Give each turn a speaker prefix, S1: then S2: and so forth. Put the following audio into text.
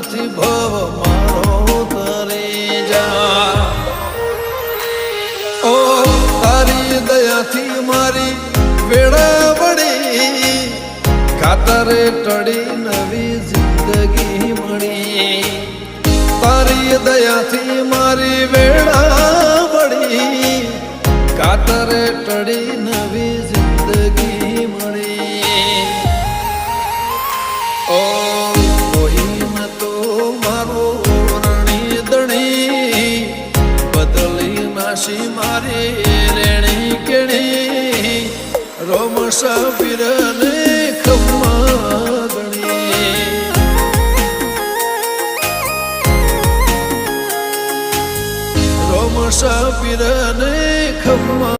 S1: નથી ભવ મારો તરી જા ઓ તારી દયાથી મારી વેળા વળી ખાતરે ટળી નવી જિંદગી મળી તારી દયાથી મારી વેળા વળી ખાતરે ટળી નવી જિંદગી મળી ઓ કોઈ ન તો મારો રણી દણી બદલી નાશી મારી રેણી કેણી રોમ સબીરને